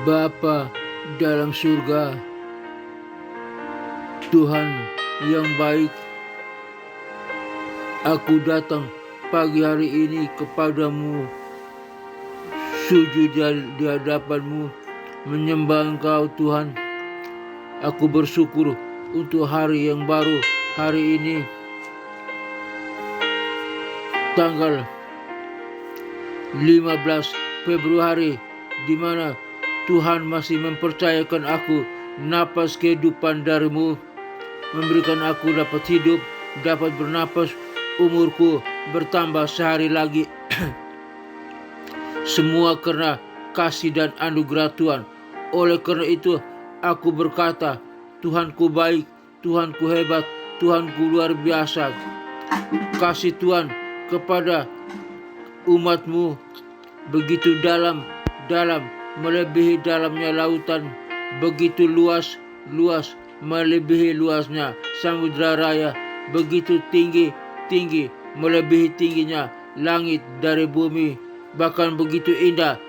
Bapa dalam surga, Tuhan yang baik, aku datang pagi hari ini kepadamu, sujud di hadapanmu, menyembah Engkau Tuhan. Aku bersyukur untuk hari yang baru, hari ini tanggal 15 Februari, di mana Tuhan masih mempercayakan aku napas kehidupan darimu, memberikan aku dapat hidup, dapat bernapas, umurku bertambah sehari lagi. Semua karena kasih dan anugerah Tuhan. Oleh karena itu aku berkata, Tuhanku baik, Tuhanku hebat, Tuhanku luar biasa. Kasih Tuhan kepada umatmu begitu dalam, melebihi dalamnya lautan, begitu luas, melebihi luasnya samudra raya, begitu tinggi, melebihi tingginya langit dari bumi, bahkan begitu indah,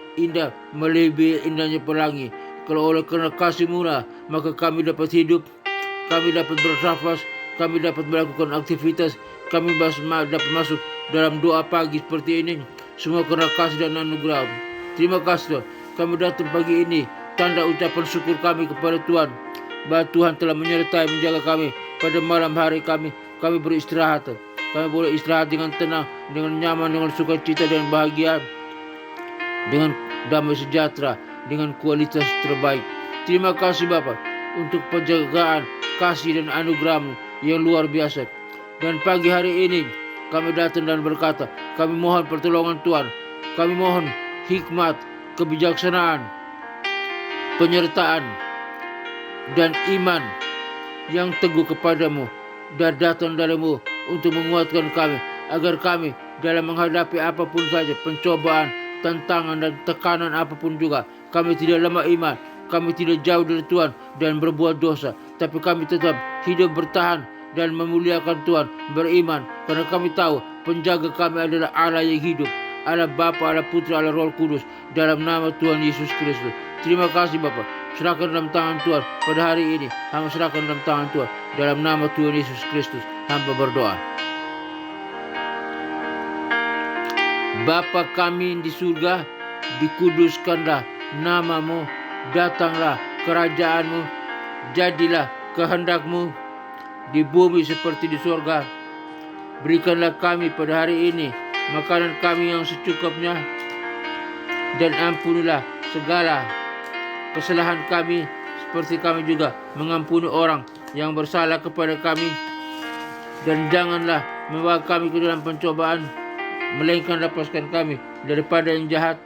melebihi indahnya pelangi. Kalau oleh karena kasih-Mu lah, maka kami dapat hidup, kami dapat bernafas, kami dapat melakukan aktivitas, kami dapat masuk dalam doa pagi seperti ini. Semua karena kasih dan anugerah. Terima kasih Tuhan. Kami datang pagi ini, tanda ucapan syukur kami kepada Tuhan, bahwa Tuhan telah menyertai menjaga kami pada malam hari kami beristirahat. Kami boleh istirahat dengan tenang, dengan nyaman, dengan sukacita, dengan bahagia, dengan damai sejahtera, dengan kualitas terbaik. Terima kasih Bapa untuk penjagaan, kasih dan anugerah-Mu yang luar biasa. Dan pagi hari ini kami datang dan berkata, kami mohon pertolongan Tuhan, kami mohon hikmat, kebijaksanaan, penyertaan, dan iman yang teguh kepadamu, dan datang darimu untuk menguatkan kami, agar kami dalam menghadapi apapun saja, pencobaan, tantangan, dan tekanan apapun juga, kami tidak lemah iman, kami tidak jauh dari Tuhan dan berbuat dosa, tapi kami tetap hidup bertahan dan memuliakan Tuhan, beriman, karena kami tahu penjaga kami adalah Allah yang hidup, Allah Bapa, Allah Putra, Allah Roh Kudus, dalam nama Tuhan Yesus Kristus. Terima kasih Bapa. Serahkan dalam tangan Tuhan pada hari ini. Hamba serahkan dalam tangan Tuhan. Dalam nama Tuhan Yesus Kristus, hamba berdoa. Bapa kami di surga, dikuduskanlah nama-Mu, datanglah kerajaan-Mu, jadilah kehendak-Mu di bumi seperti di surga. Berikanlah kami pada hari ini makanan kami yang secukupnya, dan ampunilah segala kesalahan kami seperti kami juga mengampuni orang yang bersalah kepada kami, dan janganlah membawa kami ke dalam pencobaan, melainkan lepaskan kami daripada yang jahat,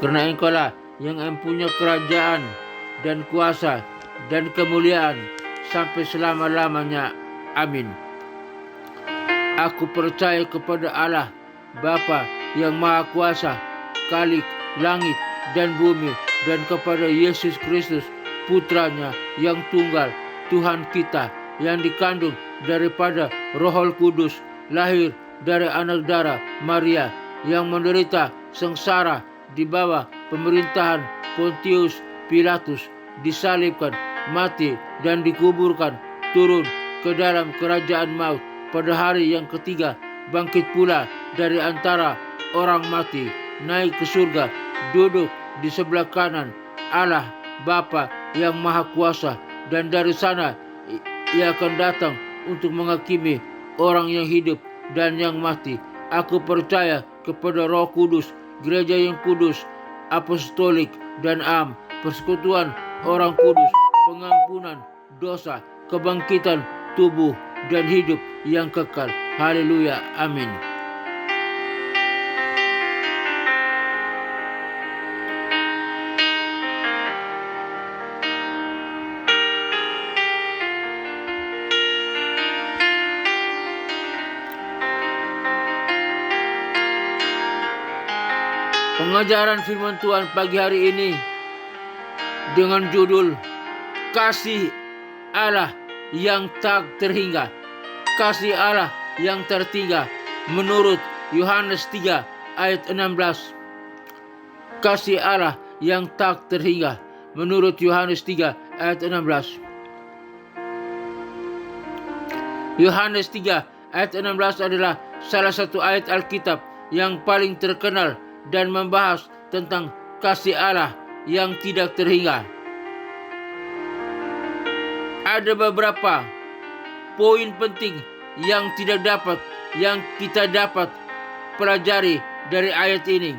karena Engkau-lah yang mempunyai kerajaan dan kuasa dan kemuliaan sampai selama-lamanya. Amin. Aku percaya kepada Allah Bapa yang Maha Kuasa, Khalik langit dan bumi, dan kepada Yesus Kristus, Putranya yang tunggal, Tuhan kita, yang dikandung daripada Roh Kudus, lahir dari anak darah Maria, yang menderita sengsara di bawah pemerintahan Pontius Pilatus, disalibkan, mati, dan dikuburkan, turun ke dalam kerajaan maut, pada hari yang ketiga bangkit pula dari antara orang mati, naik ke surga, duduk di sebelah kanan Allah Bapa yang Maha Kuasa, dan dari sana Ia akan datang untuk menghakimi orang yang hidup dan yang mati. Aku percaya kepada Roh Kudus, gereja yang kudus, apostolik dan am, persekutuan orang kudus, pengampunan dosa, kebangkitan tubuh, dan hidup yang kekal. Haleluya. Amin. Pengajaran firman Tuhan pagi hari ini dengan judul Kasih Allah yang tak terhingga. Kasih Allah yang tertinggal menurut Yohanes 3 ayat 16. kasih Allah yang tak terhingga menurut Yohanes 3 ayat 16. Yohanes 3 ayat 16 adalah salah satu ayat Alkitab yang paling terkenal dan membahas tentang kasih Allah yang tidak terhingga. Ada beberapa poin penting yang kita dapat pelajari dari ayat ini.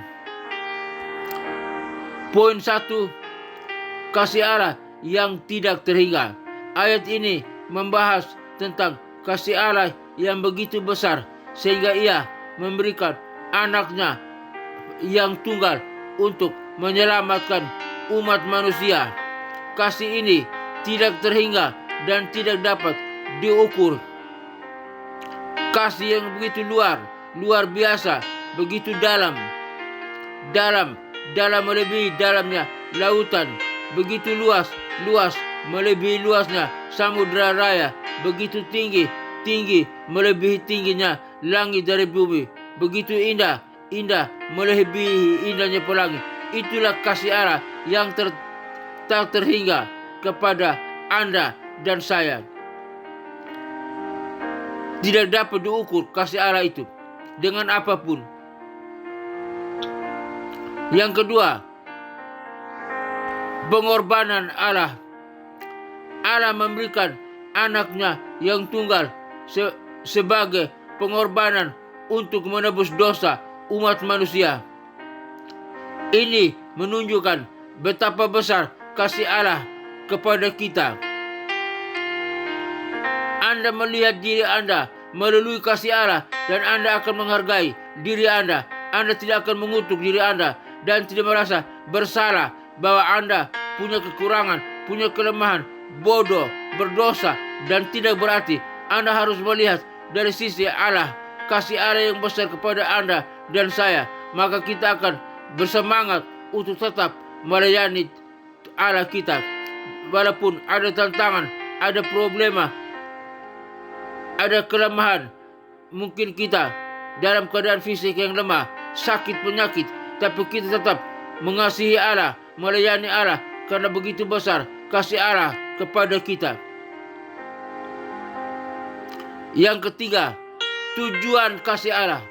Poin 1, kasih Allah yang tidak terhingga. Ayat ini membahas tentang kasih Allah yang begitu besar sehingga Ia memberikan anaknya yang tunggal untuk menyelamatkan umat manusia. Kasih ini tidak terhingga dan tidak dapat diukur. Kasih yang begitu luar biasa, begitu dalam melebihi dalamnya lautan, begitu luas melebihi luasnya samudra raya, begitu tinggi melebihi tingginya langit dari bumi, begitu indah melebihi indahnya pelangi. Itulah kasih Allah yang tak terhingga kepada Anda dan saya. Tidak dapat diukur kasih Allah itu dengan apapun. Yang kedua, pengorbanan Allah. Allah memberikan anaknya yang tunggal sebagai pengorbanan untuk menebus dosa umat manusia. Ini menunjukkan betapa besar kasih Allah kepada kita. Anda melihat diri Anda melalui kasih Allah dan Anda akan menghargai diri Anda. Anda tidak akan mengutuk diri Anda dan tidak merasa bersalah bahwa Anda punya kekurangan, punya kelemahan, bodoh, berdosa, dan tidak berarti. Anda harus melihat dari sisi Allah, kasih Allah yang besar kepada Anda dan saya. Maka kita akan bersemangat untuk tetap melayani Allah kita. Walaupun ada tantangan, ada problema, ada kelemahan, mungkin kita dalam keadaan fisik yang lemah, sakit penyakit, tapi kita tetap mengasihi Allah, melayani Allah, karena begitu besar kasih Allah kepada kita. Yang ketiga, tujuan kasih Allah.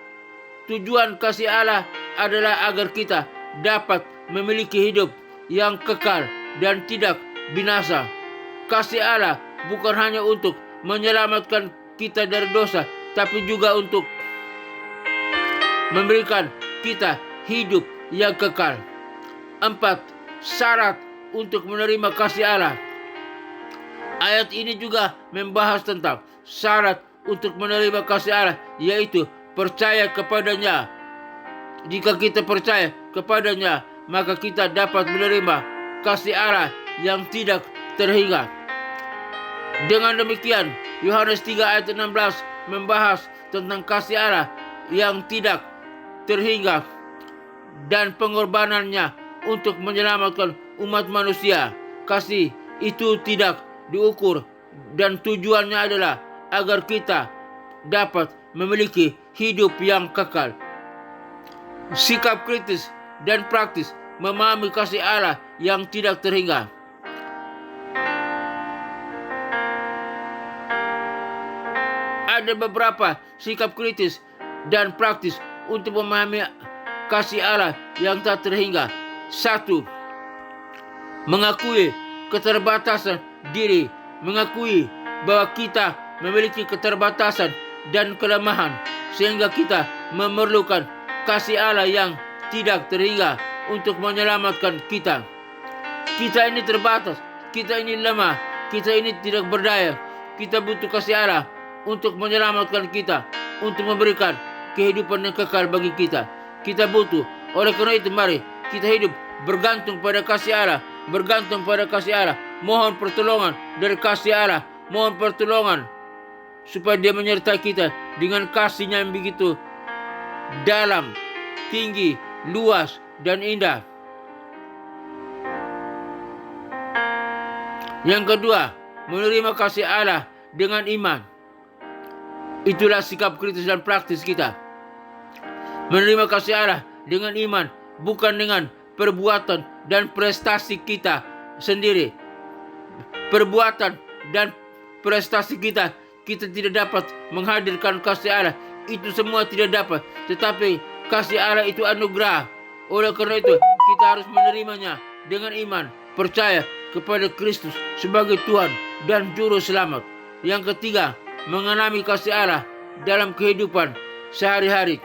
Tujuan kasih Allah adalah agar kita dapat memiliki hidup yang kekal dan tidak binasa. Kasih Allah bukan hanya untuk menyelamatkan kita dari dosa, tapi juga untuk memberikan kita hidup yang kekal. 4. Syarat untuk menerima kasih Allah. Ayat ini juga membahas tentang syarat untuk menerima kasih Allah, yaitu percaya kepadanya. Jika kita percaya kepadanya, maka kita dapat menerima kasih Allah yang tidak terhingga. Dengan demikian, Yohanes 3 ayat 16 membahas tentang kasih Allah yang tidak terhingga dan pengorbanannya untuk menyelamatkan umat manusia. Kasih itu tidak diukur dan tujuannya adalah agar kita dapat memiliki hidup yang kekal. Sikap kritis dan praktis memahami kasih Allah yang tidak terhingga. Ada beberapa sikap kritis dan praktis untuk memahami kasih Allah yang tak terhingga. 1. Mengakui keterbatasan diri. Mengakui bahwa kita memiliki keterbatasan dan kelemahan sehingga kita memerlukan kasih Allah yang tidak terhingga untuk menyelamatkan kita. Kita ini terbatas, kita ini lemah, kita ini tidak berdaya. Kita butuh kasih Allah untuk menyelamatkan kita, untuk memberikan kehidupan yang kekal bagi kita. Kita butuh. Oleh karena itu, mari kita hidup bergantung pada kasih Allah, bergantung pada kasih Allah. Mohon pertolongan dari kasih Allah, mohon pertolongan supaya Dia menyertai kita dengan kasih-Nya yang begitu dalam, tinggi, luas, dan indah. Yang kedua, menerima kasih Allah dengan iman. Itulah sikap kritis dan praktis kita. Menerima kasih Allah dengan iman, bukan dengan perbuatan dan prestasi kita sendiri. Perbuatan dan prestasi kita tidak dapat menghadirkan kasih Allah. Itu semua tidak dapat. Tetapi kasih Allah itu anugerah. Oleh karena itu kita harus menerimanya dengan iman, percaya kepada Kristus sebagai Tuhan dan Juru Selamat. Yang ketiga, mengalami kasih Allah dalam kehidupan sehari-hari.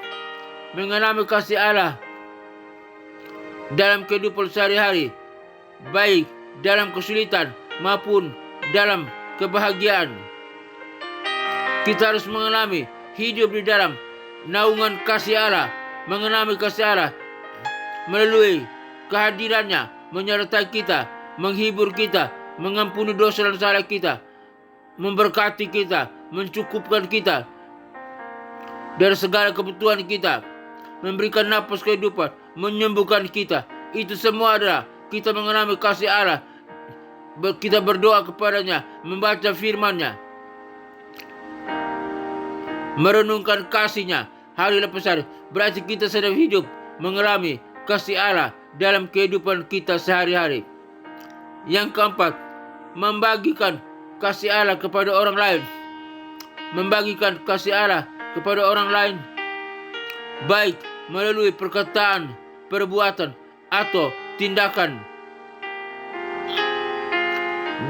Mengalami kasih Allah dalam kehidupan sehari-hari, baik dalam kesulitan maupun dalam kebahagiaan. Kita harus mengalami hidup di dalam naungan kasih Allah, mengalami kasih Allah melalui kehadirannya, menyertai kita, menghibur kita, mengampuni dosa dan salah kita, memberkati kita, mencukupkan kita dari segala kebutuhan kita, memberikan napas kehidupan, menyembuhkan kita. Itu semua adalah kita mengalami kasih Allah. Kita berdoa kepadanya, membaca firman-Nya, merenungkan kasih-Nya hari lepas hari. Berarti kita sedang hidup mengalami kasih Allah dalam kehidupan kita sehari-hari. Yang keempat, membagikan kasih Allah kepada orang lain. Membagikan kasih Allah kepada orang lain, baik melalui perkataan, perbuatan, atau tindakan.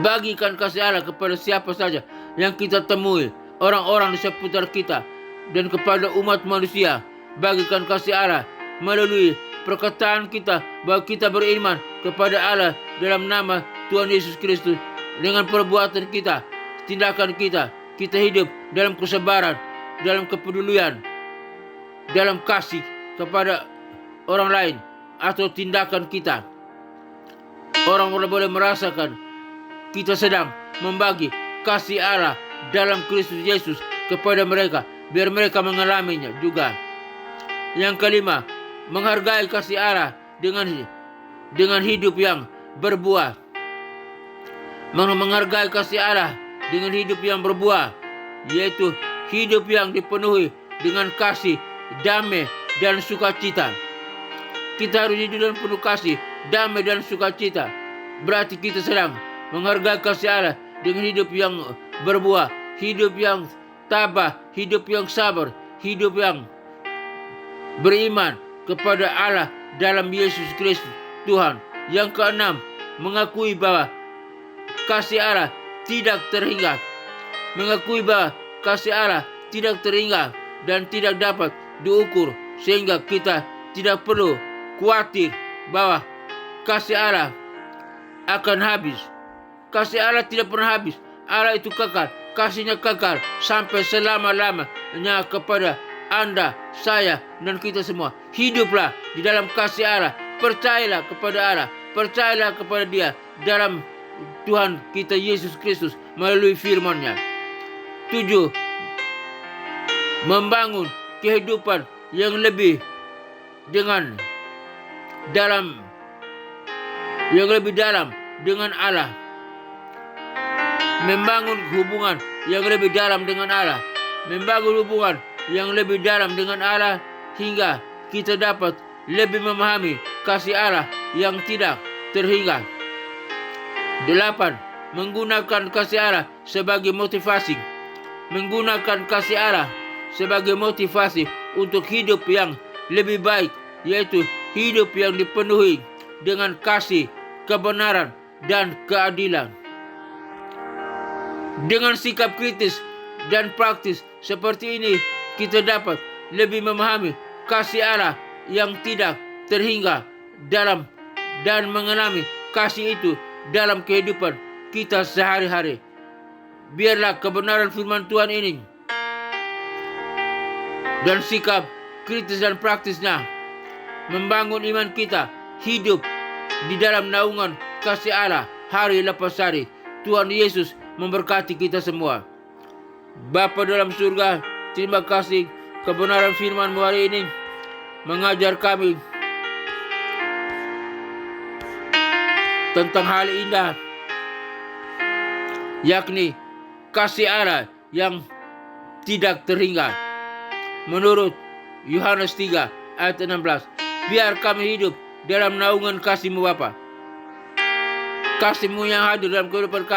Bagikan kasih Allah kepada siapa saja yang kita temui, orang-orang di seputar kita, dan kepada umat manusia. Bagikan kasih Allah melalui perkataan kita bahwa kita beriman kepada Allah dalam nama Tuhan Yesus Kristus. Dengan perbuatan kita, tindakan kita hidup dalam kesabaran, dalam kepedulian, dalam kasih kepada orang lain, atau tindakan kita. Orang boleh merasakan kita sedang membagi kasih Allah dalam Kristus Yesus kepada mereka, biar mereka mengalaminya juga. Yang kelima, menghargai kasih Allah dengan hidup yang berbuah. Menghargai kasih Allah dengan hidup yang berbuah, yaitu hidup yang dipenuhi dengan kasih, damai, dan sukacita. Kita harus hidup dalam penuh kasih, damai, dan sukacita. Berarti kita sedang menghargai kasih Allah dengan hidup yang berbuah, hidup yang tabah, hidup yang sabar, hidup yang beriman kepada Allah dalam Yesus Kristus Tuhan. Yang keenam, mengakui bahwa kasih Allah tidak terhingga. Mengakui bahwa kasih Allah tidak terhingga dan tidak dapat diukur, sehingga kita tidak perlu khawatir bahwa kasih Allah akan habis. Kasih Allah tidak pernah habis. Allah itu kekal. Kasih-Nya kekal sampai selama-lamanya kepada Anda, saya, dan kita semua. Hiduplah di dalam kasih Allah. Percayalah kepada Allah. Percayalah kepada Dia dalam Tuhan kita Yesus Kristus melalui firman-Nya. 7. Membangun kehidupan yang lebih dalam dengan Allah. Membangun hubungan yang lebih dalam dengan Allah. Membangun hubungan yang lebih dalam dengan Allah hingga kita dapat lebih memahami kasih Allah yang tidak terhingga. 8. Menggunakan kasih Allah sebagai motivasi. Menggunakan kasih Allah sebagai motivasi untuk hidup yang lebih baik, yaitu hidup yang dipenuhi dengan kasih, kebenaran, dan keadilan. Dengan sikap kritis dan praktis seperti ini, kita dapat lebih memahami kasih Allah yang tidak terhingga dan mengalami kasih itu dalam kehidupan kita sehari-hari. Biarlah kebenaran firman Tuhan ini dan sikap kritis dan praktisnya membangun iman kita hidup di dalam naungan kasih Allah hari lepas hari. Tuhan Yesus memberkati kita semua. Bapa dalam surga, terima kasih kebenaran firman-Mu hari ini mengajar kami tentang hal indah, yakni kasih Allah yang tidak terhingga. Menurut Yohanes 3 ayat 16, biar kami hidup dalam naungan kasih-Mu Bapa. Kasih-Mu yang hadir dalam kehidupan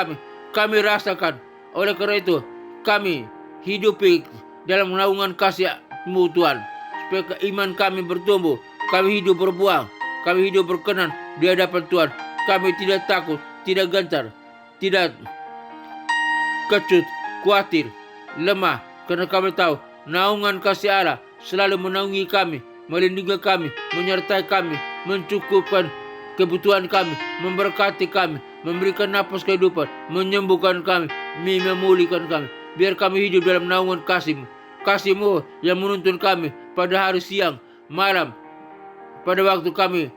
kami rasakan. Oleh karena itu, kami hidupi dalam naungan kasih-Mu Tuhan. Supaya iman kami bertumbuh, kami hidup berbuah, kami hidup berkenan di hadapan Tuhan. Kami tidak takut, tidak gentar, tidak kecut, khawatir, lemah. Karena kami tahu naungan kasih Allah selalu menaungi kami, melindungi kami, menyertai kami, mencukupkan kebutuhan kami, memberkati kami, memberikan napas kehidupan, menyembuhkan kami, memulihkan kami. Biar kami hidup dalam naungan kasih-Mu. Kasih-Mu yang menuntun kami pada hari siang, malam, pada waktu kami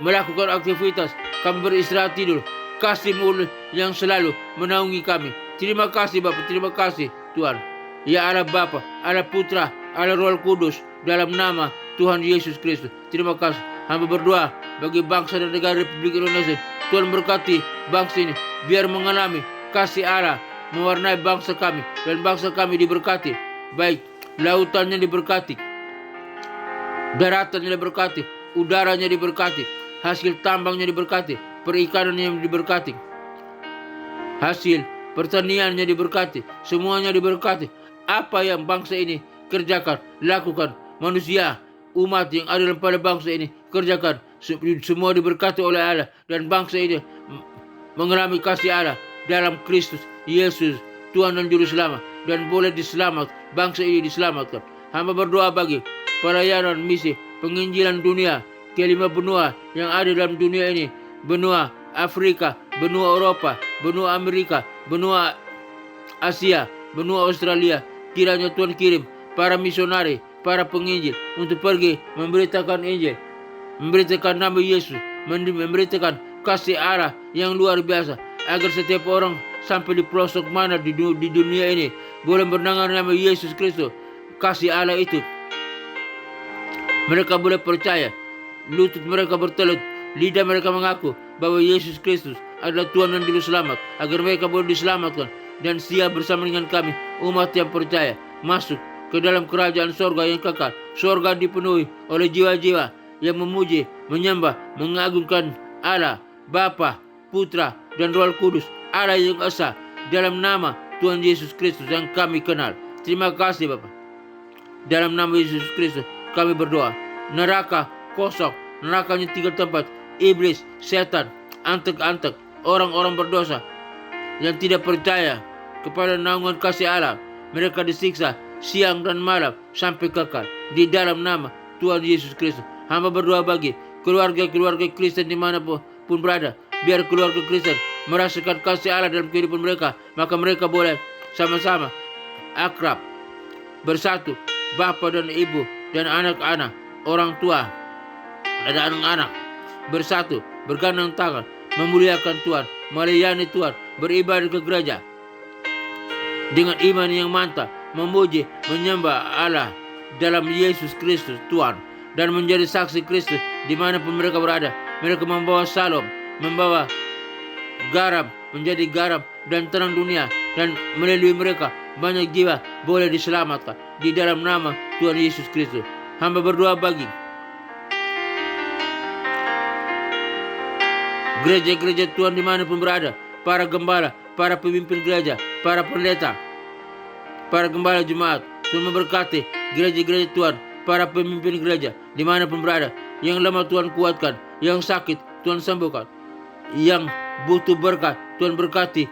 melakukan aktivitas, kami beristirahat tidur. Kasih-Mu yang selalu menaungi kami. Terima kasih Bapa, terima kasih Tuhan. Ya Allah Bapa, Allah Putra, Allah Roh Kudus, dalam nama Tuhan Yesus Kristus. Terima kasih. Hamba berdoa bagi bangsa dan negara Republik Indonesia. Tuhan berkati bangsa ini, biar mengalami kasih Allah mewarnai bangsa kami, dan bangsa kami diberkati. Baik lautannya diberkati, daratannya diberkati, udaranya diberkati, hasil tambangnya diberkati, perikanannya diberkati, hasil pertaniannya diberkati, semuanya diberkati. Apa yang bangsa ini kerjakan, lakukan, manusia, umat yang ada pada bangsa ini kerjakan, semua diberkati oleh Allah, dan bangsa ini mengalami kasih Allah dalam Kristus Yesus, Tuhan dan Juru Selamat, dan boleh diselamat, bangsa ini diselamatkan. Hamba berdoa bagi pelayanan misi penginjilan dunia ke 5 benua yang ada dalam dunia ini, benua Afrika, benua Eropa, benua Amerika, benua Asia, benua Australia. Kiranya Tuhan kirim para misionari, para penginjil untuk pergi memberitakan Injil, memberitakan nama Yesus, memberitakan kasih Allah yang luar biasa, agar setiap orang sampai di pelosok mana di dunia ini boleh mendengar nama Yesus Kristus, kasih Allah itu. Mereka boleh percaya, lutut mereka bertelut, lidah mereka mengaku bahwa Yesus Kristus adalah Tuhan dan Juru Selamat, agar mereka boleh diselamatkan dan siap bersama dengan kami, umat yang percaya, masuk ke dalam kerajaan sorga yang kekal. Sorga dipenuhi oleh jiwa-jiwa yang memuji, menyembah, mengagungkan Allah, Bapa, Putra, dan Roh Kudus, Allah yang esa, dalam nama Tuhan Yesus Kristus yang kami kenal. Terima kasih Bapa. Dalam nama Yesus Kristus kami berdoa. Neraka kosong, nerakanya 3 tempat. Iblis, setan, antek-antek, orang-orang berdosa yang tidak percaya kepada naungan kasih Allah, mereka disiksa siang dan malam sampai kekal di dalam nama Tuhan Yesus Kristus. Hamba berdoa bagi keluarga-keluarga Kristen dimanapun berada, biar keluarga Kristen merasakan kasih Allah dalam kehidupan mereka, maka mereka boleh sama-sama akrab, bersatu, bapa dan ibu dan anak-anak, orang tua dan anak-anak, bersatu, bergandeng tangan, memuliakan Tuhan, melayani Tuhan, beribadah ke gereja dengan iman yang mantap, memuji, menyembah Allah dalam Yesus Kristus Tuhan, dan menjadi saksi Kristus dimanapun mereka berada. Mereka membawa salom, membawa garam, menjadi garam dan terang dunia, dan melalui mereka banyak jiwa boleh diselamatkan di dalam nama Tuhan Yesus Kristus. Hamba berdoa bagi gereja-gereja Tuhan dimanapun berada, para gembala, para pemimpin gereja, para pendeta, para gembala jemaat. Tuhan memberkati gereja-gereja Tuhan, para pemimpin gereja dimanapun berada. Yang lemah Tuhan kuatkan, yang sakit Tuhan sembuhkan, yang butuh berkat Tuhan berkati,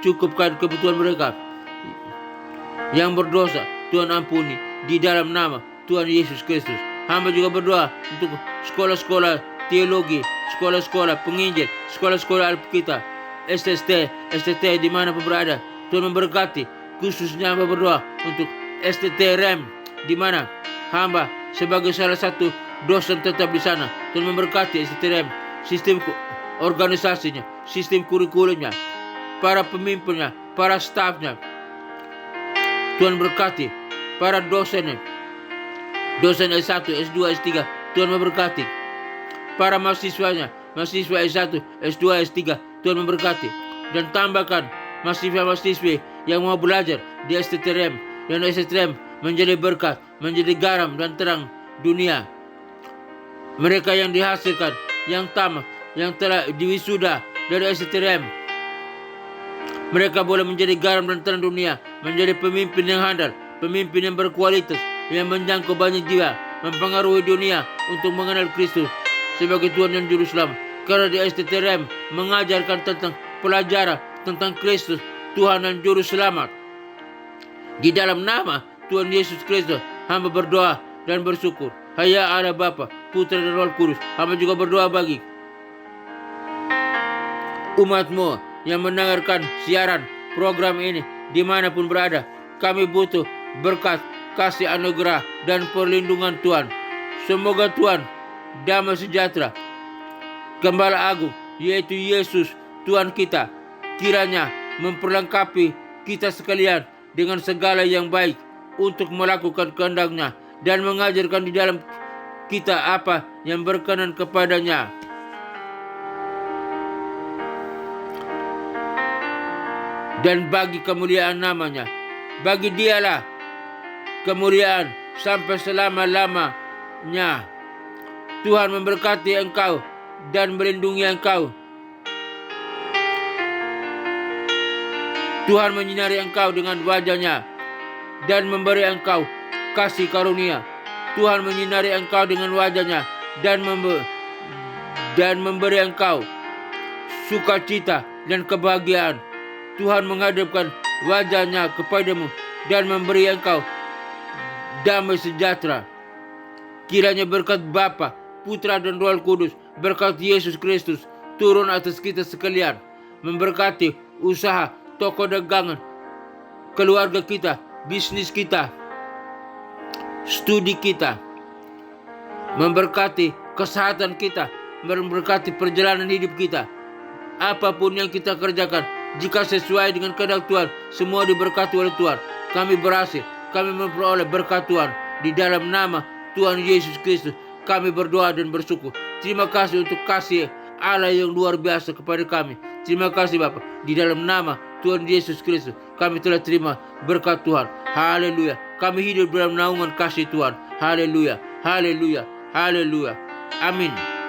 cukupkan kebutuhan mereka. Yang berdosa Tuhan ampuni di dalam nama Tuhan Yesus Kristus. Hamba juga berdoa untuk sekolah-sekolah teologi, sekolah-sekolah penginjil, sekolah-sekolah Alkitab, STT dimanapun berada. Tuhan memberkati, khususnya hamba berdoa untuk STT Rem, di mana hamba sebagai salah satu dosen tetap di sana. Tuhan memberkati STT Rem, sistem organisasinya, sistem kurikulumnya, para pemimpinnya, para stafnya. Tuhan berkati para dosennya, dosen S1, S2, S3. Tuhan memberkati para mahasiswanya, mahasiswa S1, S2, S3. Tuhan memberkati, dan tambahkan mahasiswa-mahasiswi yang mau belajar di STTRM, dan STTRM menjadi berkat, menjadi garam dan terang dunia. Mereka yang dihasilkan, yang tamat, yang telah diwisuda dari STRM. Mereka boleh menjadi garam dan terang dunia, menjadi pemimpin yang handal, pemimpin yang berkualitas, yang menjangkau banyak jiwa, mempengaruhi dunia untuk mengenal Kristus sebagai Tuhan dan Juru Selamat. Karena di STRM mengajarkan tentang pelajaran tentang Kristus, Tuhan dan Juru Selamat. Di dalam nama Tuhan Yesus Kristus, hamba berdoa dan bersyukur. Hanya Allah Bapa, Putra dan Roh Kudus. Hamba juga berdoa bagi umatmu yang mendengarkan siaran program ini dimanapun berada. Kami butuh berkat, kasih anugerah dan perlindungan Tuhan. Semoga Tuhan damai sejahtera, Gembala Agung, yaitu Yesus Tuhan kita, kiranya memperlengkapi kita sekalian dengan segala yang baik untuk melakukan kehendak-Nya dan mengajarkan di dalam kita apa yang berkenan kepadanya. Dan bagi kemuliaan namanya, bagi Dialah kemuliaan sampai selama-lamanya. Tuhan memberkati engkau dan melindungi engkau. Tuhan menyinari engkau dengan wajah-Nya dan memberi engkau kasih karunia. Tuhan menyinari engkau dengan wajah-Nya dan memberi engkau sukacita dan kebahagiaan. Tuhan menghadapkan wajah-Nya kepadamu dan memberi engkau damai sejahtera. Kiranya berkat Bapa, Putra dan Roh Kudus, berkat Yesus Kristus turun atas kita sekalian, memberkati usaha, toko dagangan, keluarga kita, bisnis kita, studi kita, memberkati kesehatan kita, memberkati perjalanan hidup kita. Apapun yang kita kerjakan, jika sesuai dengan kehendak Tuhan, semua diberkati oleh Tuhan. Kami berhasil, kami memperoleh berkat Tuhan. Di dalam nama Tuhan Yesus Kristus, kami berdoa dan bersyukur. Terima kasih untuk kasih Allah yang luar biasa kepada kami. Terima kasih Bapa. Di dalam nama Tuhan Yesus Kristus, kami telah terima berkat Tuhan. Haleluya. Kami hidup dalam naungan kasih Tuhan. Haleluya. Haleluya. Haleluya. Amin.